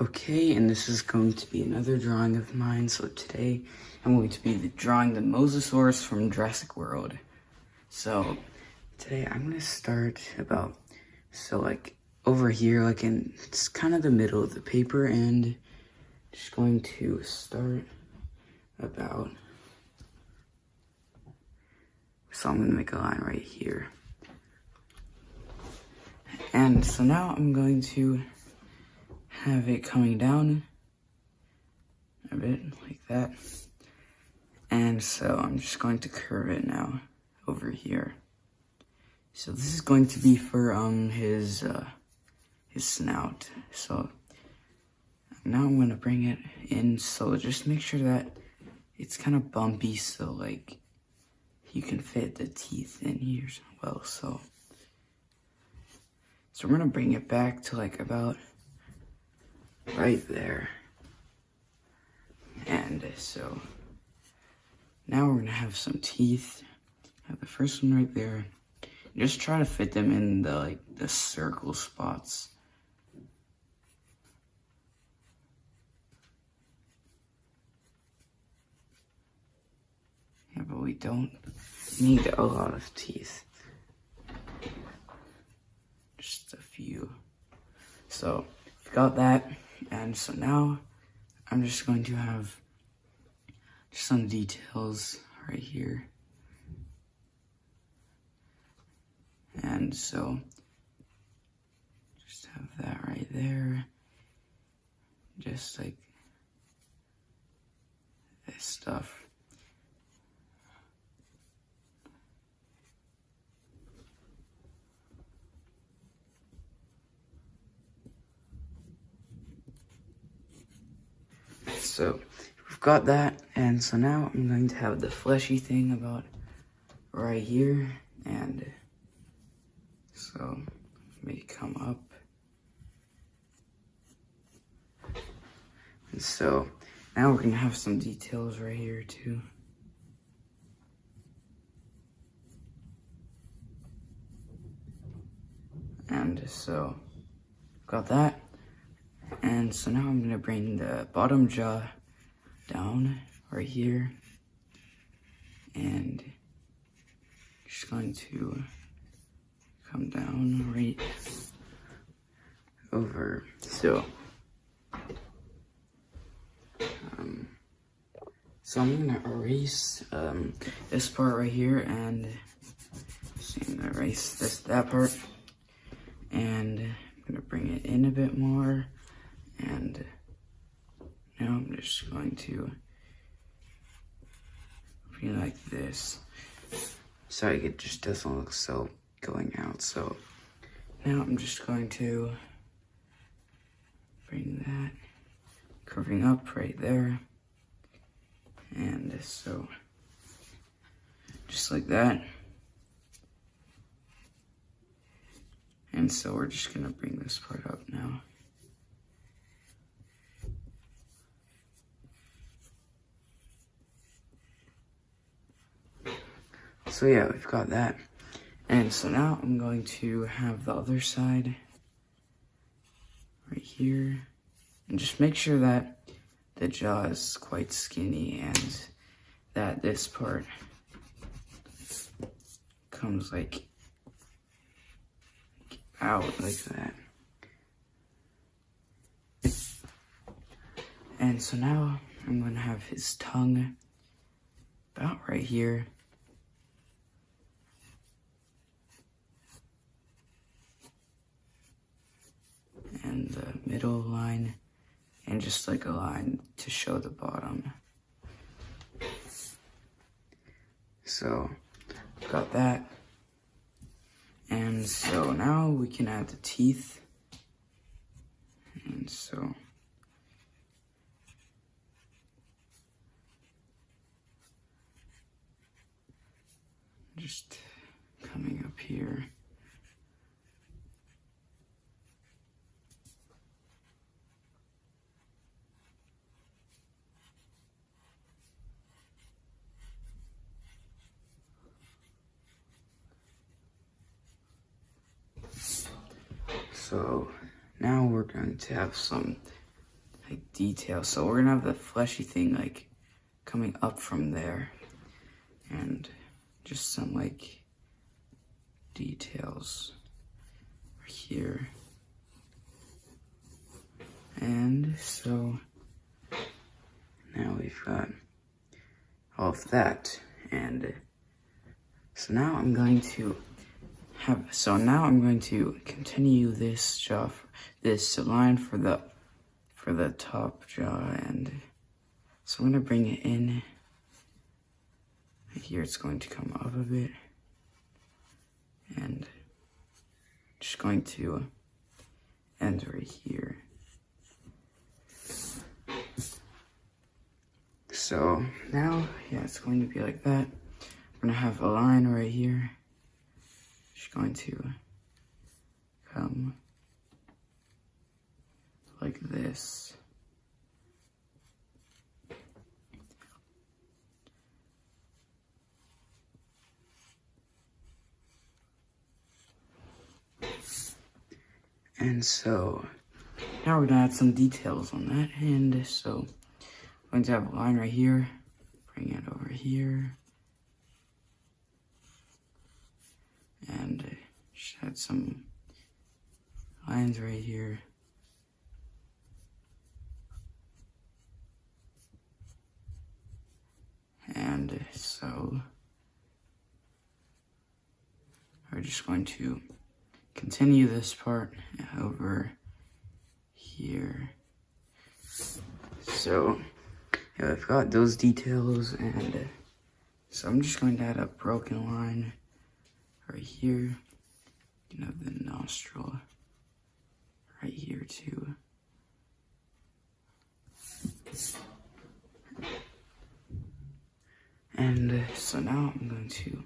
Okay, and this is going to be another drawing of mine. So today I'm going to be drawing the Mosasaurus from Jurassic World. So today I'm going to start about, like over here, like it's kind of the middle of the paper, and just going to start about, so I'm going to make a line right here. And so now I'm going to have it coming down a bit like that. And so I'm just going to curve it now over here. So this is going to be for his snout. So now I'm gonna bring it in, so just make sure that it's kind of bumpy, so like you can fit the teeth in here as well. So we're gonna bring it back to like about right there. And so now we're gonna have some teeth. Have the first one right there. Just try to fit them in the circle spots. Yeah, but we don't need a lot of teeth. Just a few. So we've got that, and so now I'm just going to have just some details right here. And so just have that right there. Just like this stuff. So we've got that, and so now I'm going to have the fleshy thing about right here, and so make it come up. And so now we're gonna have some details right here too. And so got that. And so now I'm gonna bring the bottom jaw down right here, and just going to come down right over. So I'm gonna erase this part right here, and so I'm gonna erase that part, and I'm gonna bring it in a bit more. And now I'm just going to be like this. Sorry, it just doesn't look so going out. So now I'm just going to bring that curving up right there. And so just like that. And so we're just gonna bring this part up now. So yeah, we've got that. And so now I'm going to have the other side right here. And just make sure that the jaw is quite skinny and that this part comes like out like that. And so now I'm gonna have his tongue about right here. And the middle line, and just like a line to show the bottom. So got that. And so now we can add the teeth. And so just coming up here. So now we're going to have some like detail. So we're gonna have the fleshy thing like coming up from there, and just some like details here. And so now we've got all of that, and so now I'm going to continue this jaw, this line for the top jaw, and so I'm gonna bring it in. Here it's going to come up a bit, and just going to end right here. So now, yeah, it's going to be like that. We're gonna have a line right here. Just going to come like this. And so now we're gonna add some details on that. And so I'm going to have a line right here, bring it over here, and just add some lines right here. And so we're just going to continue this part over here. So yeah, I've got those details, and so I'm just going to add a broken line right here. You can have the nostril right here too. And so now I'm going to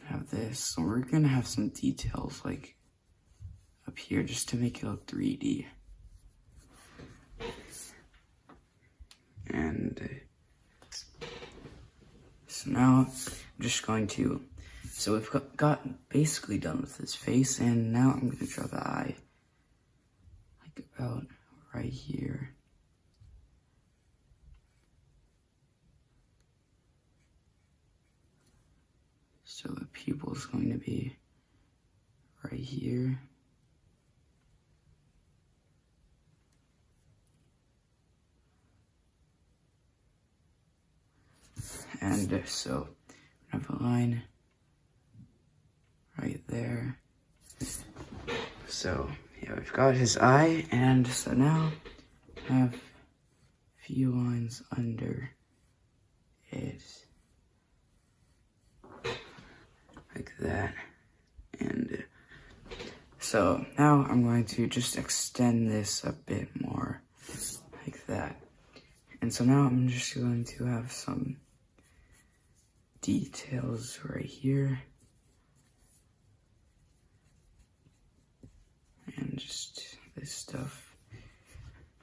have this. So we're gonna have some details like up here just to make it look 3D. And so now I'm just going to, so we've got basically done with this face, and now I'm going to draw the eye like about right here. So the pupil is going to be right here. And so I have a line right there. So yeah, we've got his eye, and so now I have a few lines under it. Like that. And so now I'm going to just extend this a bit more like that. And so now I'm just going to have some details right here. And just this stuff.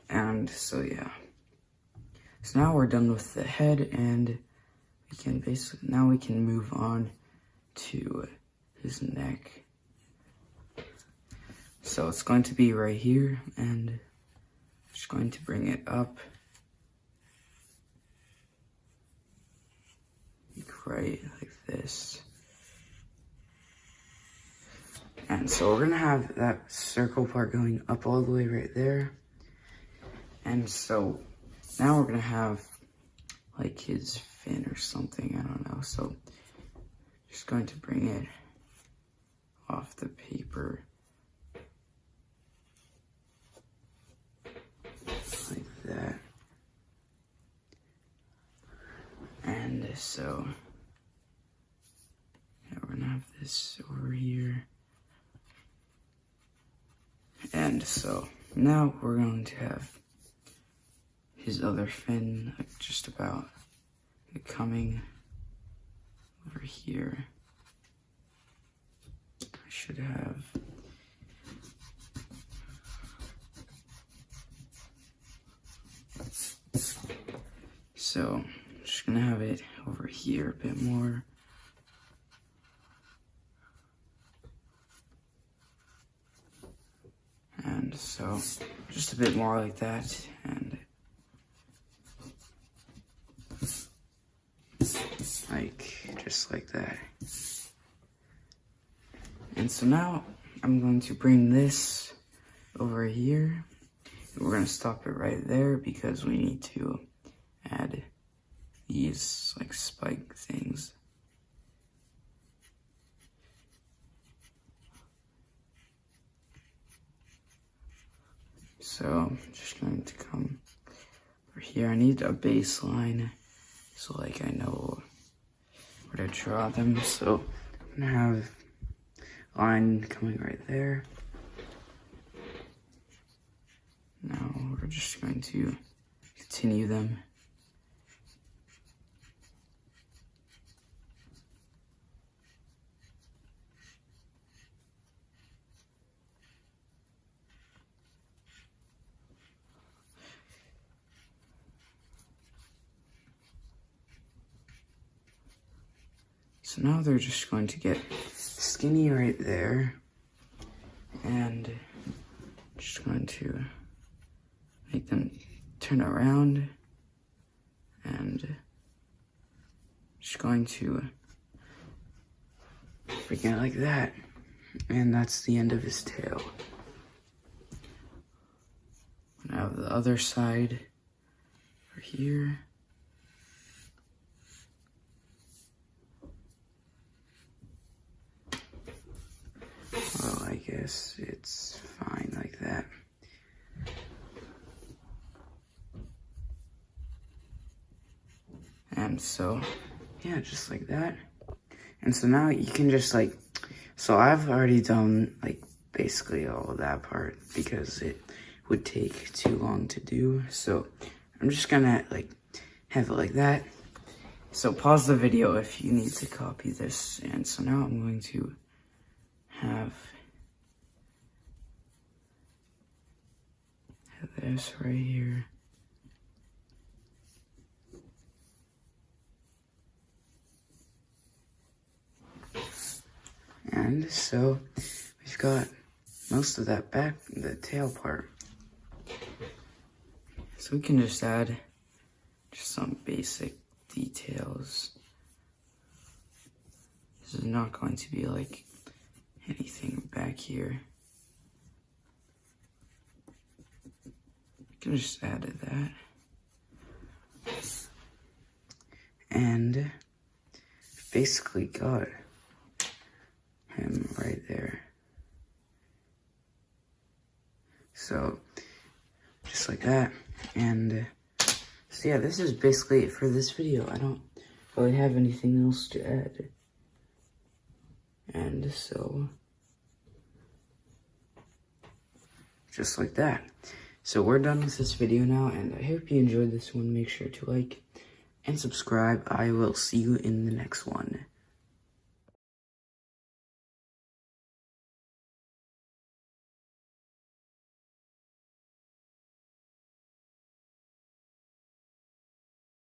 And so yeah. So now we're done with the head, and we can basically, now we can move on to his neck. So it's going to be right here, and I'm just going to bring it up right like this. And so we're gonna have that circle part going up all the way right there. And so now we're gonna have like his fin or something, I don't know. So just going to bring it off the paper like that. And so yeah, we're gonna have this over here. And so now we're going to have his other fin like just about coming over here. I should have so I'm just gonna have it over here a bit more. And so just a bit more like that, and just like that. And so now I'm going to bring this over here. We're going to stop it right there because we need to add these like spike things. So I'm just going to come over here. I need a baseline so like I know where to draw them. So I'm gonna have a line coming right there. Now we're just going to continue them. So now they're just going to get skinny right there, and just going to make them turn around, and just going to freaking out like that, and that's the end of his tail. Now the other side over here. Well, I guess it's fine like that. And so, yeah, just like that. And so now you can just like, so I've already done like basically all of that part because it would take too long to do. So I'm just gonna like have it like that. So pause the video if you need to copy this. And so now I'm going to have this right here. And so we've got most of that back, the tail part. So we can just add just some basic details. This is not going to be like anything back here. You can just add that. And basically got him right there. So just like that. And so yeah, this is basically it for this video. I don't really have anything else to add. And so just like that. So we're done with this video now, and I hope you enjoyed this one. Make sure to like and subscribe. I will see you in the next one.